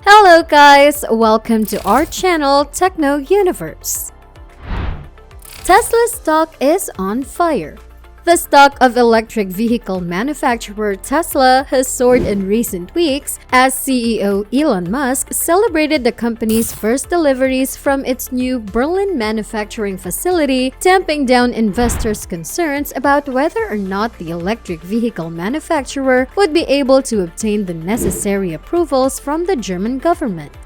Hello guys, welcome to our channel Techno Universe. Tesla stock is on fire. The stock of electric vehicle manufacturer Tesla has soared in recent weeks as CEO Elon Musk celebrated the company's first deliveries from its new Berlin manufacturing facility, tamping down investors' concerns about whether or not the electric vehicle manufacturer would be able to obtain the necessary approvals from the German government.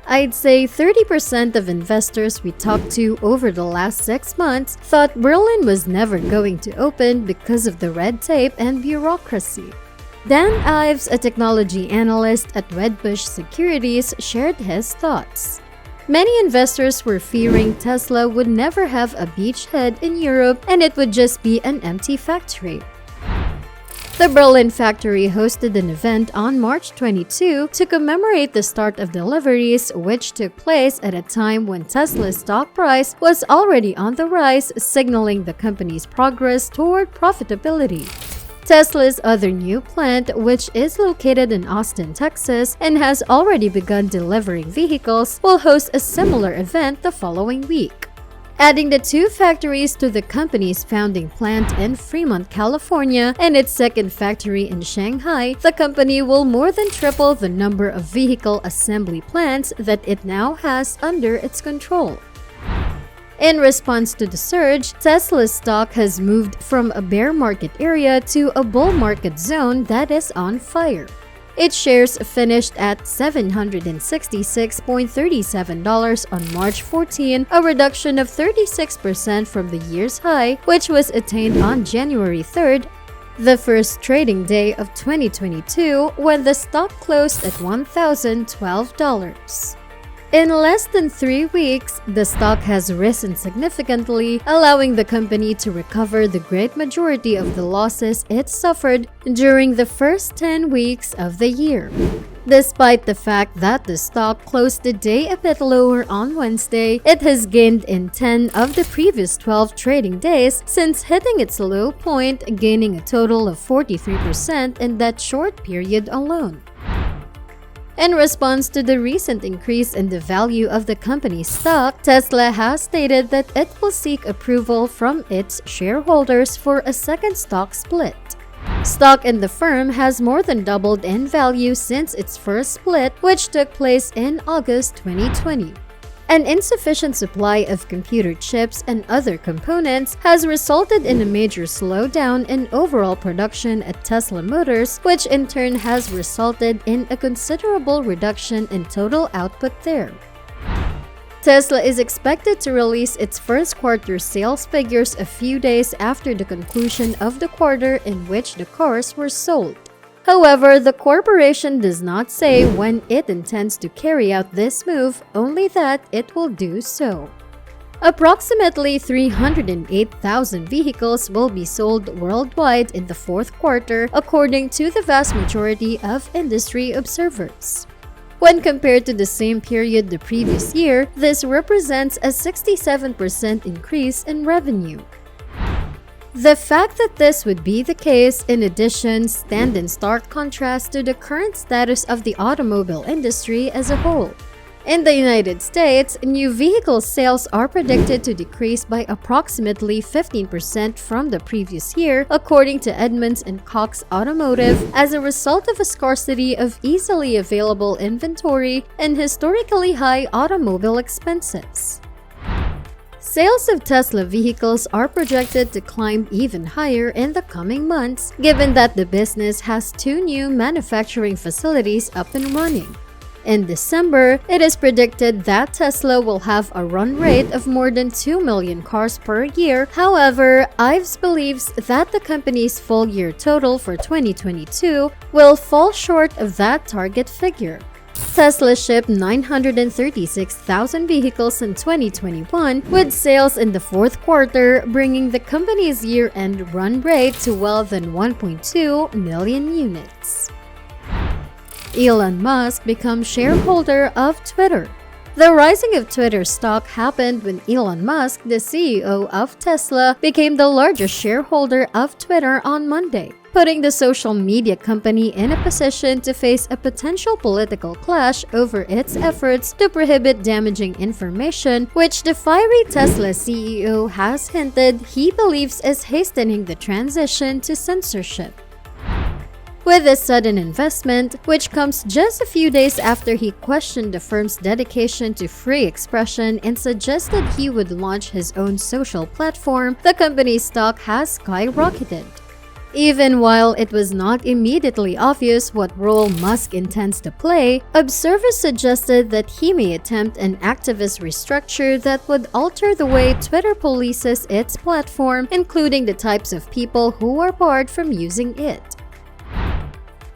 I'd say 30% of investors we talked to over the last 6 months thought Berlin was never going to open because of the red tape and bureaucracy. Dan Ives, a technology analyst at Wedbush Securities, shared his thoughts. Many investors were fearing Tesla would never have a beachhead in Europe and it would just be an empty factory. The Berlin factory hosted an event on March 22 to commemorate the start of deliveries, which took place at a time when Tesla's stock price was already on the rise, signaling the company's progress toward profitability. Tesla's other new plant, which is located in Austin, Texas, and has already begun delivering vehicles, will host a similar event the following week. Adding the two factories to the company's founding plant in Fremont, California, and its second factory in Shanghai, the company will more than triple the number of vehicle assembly plants that it now has under its control. In response to the surge, Tesla's stock has moved from a bear market area to a bull market zone that is on fire. Its shares finished at $766.37 on March 14, a reduction of 36% from the year's high, which was attained on January 3rd, the first trading day of 2022, when the stock closed at $1,012. In less than 3 weeks, the stock has risen significantly, allowing the company to recover the great majority of the losses it suffered during the first 10 weeks of the year. Despite the fact that the stock closed the day a bit lower on Wednesday, it has gained in 10 of the previous 12 trading days since hitting its low point, gaining a total of 43% in that short period alone. In response to the recent increase in the value of the company's stock, Tesla has stated that it will seek approval from its shareholders for a second stock split. Stock in the firm has more than doubled in value since its first split, which took place in August 2020. An insufficient supply of computer chips and other components has resulted in a major slowdown in overall production at Tesla Motors, which in turn has resulted in a considerable reduction in total output there. Tesla is expected to release its first quarter sales figures a few days after the conclusion of the quarter in which the cars were sold. However, the corporation does not say when it intends to carry out this move, only that it will do so. Approximately 308,000 vehicles will be sold worldwide in the fourth quarter, according to the vast majority of industry observers. When compared to the same period the previous year, this represents a 67% increase in revenue. The fact that this would be the case, in addition, stand in stark contrast to the current status of the automobile industry as a whole. In the United States, new vehicle sales are predicted to decrease by approximately 15% from the previous year, according to Edmunds and Cox Automotive, as a result of a scarcity of easily available inventory and historically high automobile expenses. Sales of Tesla vehicles are projected to climb even higher in the coming months, given that the business has 2 new manufacturing facilities up and running. In December, it is predicted that Tesla will have a run rate of more than 2 million cars per year. However, Ives believes that the company's full-year total for 2022 will fall short of that target figure. Tesla shipped 936,000 vehicles in 2021, with sales in the fourth quarter bringing the company's year-end run rate to well than 1.2 million units. Elon Musk becomes shareholder of Twitter. The rising of Twitter stock happened when Elon Musk, the CEO of Tesla, became the largest shareholder of Twitter on Monday. putting the social media company in a position to face a potential political clash over its efforts to prohibit damaging information, which the fiery Tesla CEO has hinted he believes is hastening the transition to censorship. With this sudden investment, which comes just a few days after he questioned the firm's dedication to free expression and suggested he would launch his own social platform, the company's stock has skyrocketed. Even while it was not immediately obvious what role Musk intends to play, observers suggested that he may attempt an activist restructure that would alter the way Twitter polices its platform, including the types of people who are barred from using it.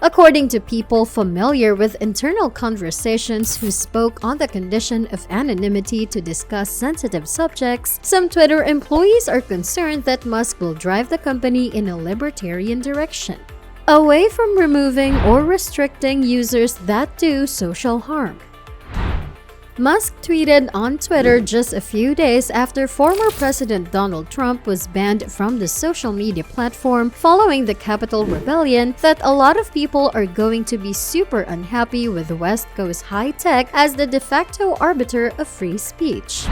According to people familiar with internal conversations who spoke on the condition of anonymity to discuss sensitive subjects, some Twitter employees are concerned that Musk will drive the company in a libertarian direction, away from removing or restricting users that do social harm. Musk tweeted on Twitter just a few days after former President Donald Trump was banned from the social media platform following the Capitol rebellion that a lot of people are going to be super unhappy with the West Coast high tech as the de facto arbiter of free speech.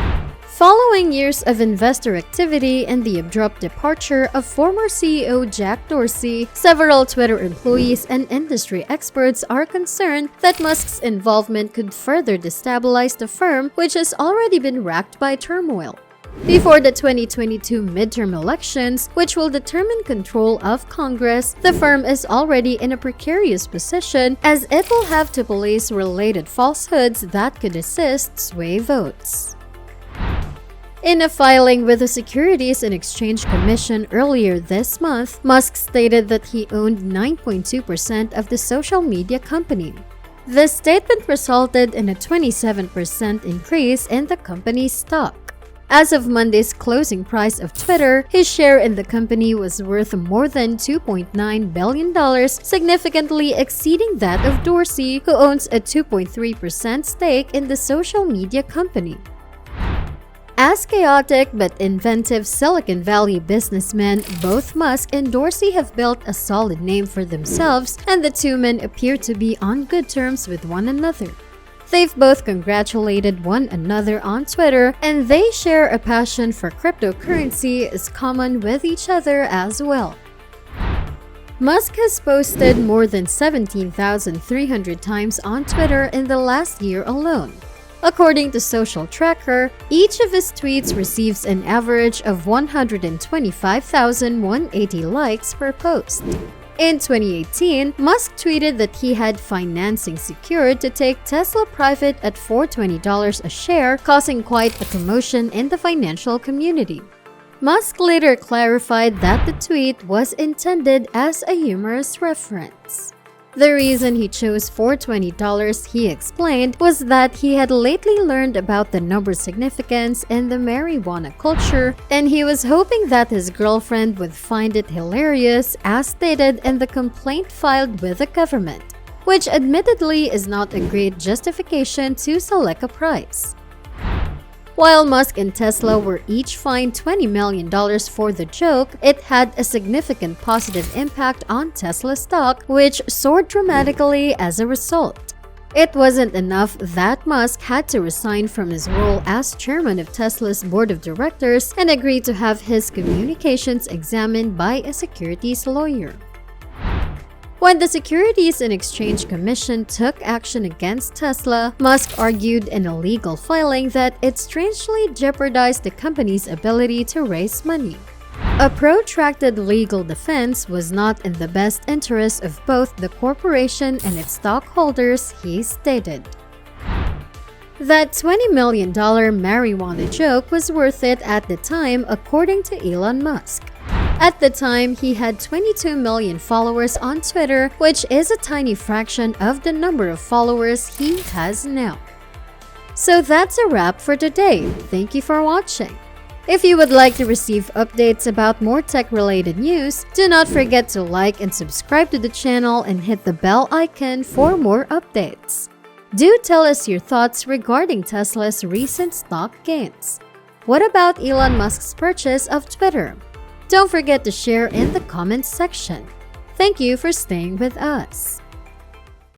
Following years of investor activity and the abrupt departure of former CEO Jack Dorsey, several Twitter employees and industry experts are concerned that Musk's involvement could further destabilize the firm, which has already been racked by turmoil. Before the 2022 midterm elections, which will determine control of Congress, the firm is already in a precarious position as it will have to police related falsehoods that could assist sway votes. In a filing with the Securities and Exchange Commission earlier this month, Musk stated that he owned 9.2% of the social media company. This statement resulted in a 27% increase in the company's stock. As of Monday's closing price of Twitter, his share in the company was worth more than $2.9 billion, significantly exceeding that of Dorsey, who owns a 2.3% stake in the social media company. As chaotic but inventive Silicon Valley businessmen, both Musk and Dorsey have built a solid name for themselves, and the two men appear to be on good terms with one another. They've both congratulated one another on Twitter, and they share a passion for cryptocurrency is common with each other as well. Musk has posted more than 17,300 times on Twitter in the last year alone. According to Social Tracker, each of his tweets receives an average of 125,180 likes per post. In 2018, Musk tweeted that he had financing secured to take Tesla private at $420 a share, causing quite a commotion in the financial community. Musk later clarified that the tweet was intended as a humorous reference. The reason he chose $420, he explained, was that he had lately learned about the number's significance in the marijuana culture, and he was hoping that his girlfriend would find it hilarious, as stated in the complaint filed with the government, which admittedly is not a great justification to select a price. While Musk and Tesla were each fined $20 million for the joke, it had a significant positive impact on Tesla stock, which soared dramatically as a result. It wasn't enough that Musk had to resign from his role as chairman of Tesla's board of directors and agree to have his communications examined by a securities lawyer. When the Securities and Exchange Commission took action against Tesla, Musk argued in a legal filing that it strangely jeopardized the company's ability to raise money. A protracted legal defense was not in the best interest of both the corporation and its stockholders, he stated. That $20 million marijuana joke was worth it at the time, according to Elon Musk. At the time, he had 22 million followers on Twitter, which is a tiny fraction of the number of followers he has now. So that's a wrap for today. Thank you for watching. If you would like to receive updates about more tech-related news, do not forget to like and subscribe to the channel and hit the bell icon for more updates. Do tell us your thoughts regarding Tesla's recent stock gains. What about Elon Musk's purchase of Twitter? Don't forget to share in the comments section. Thank you for staying with us.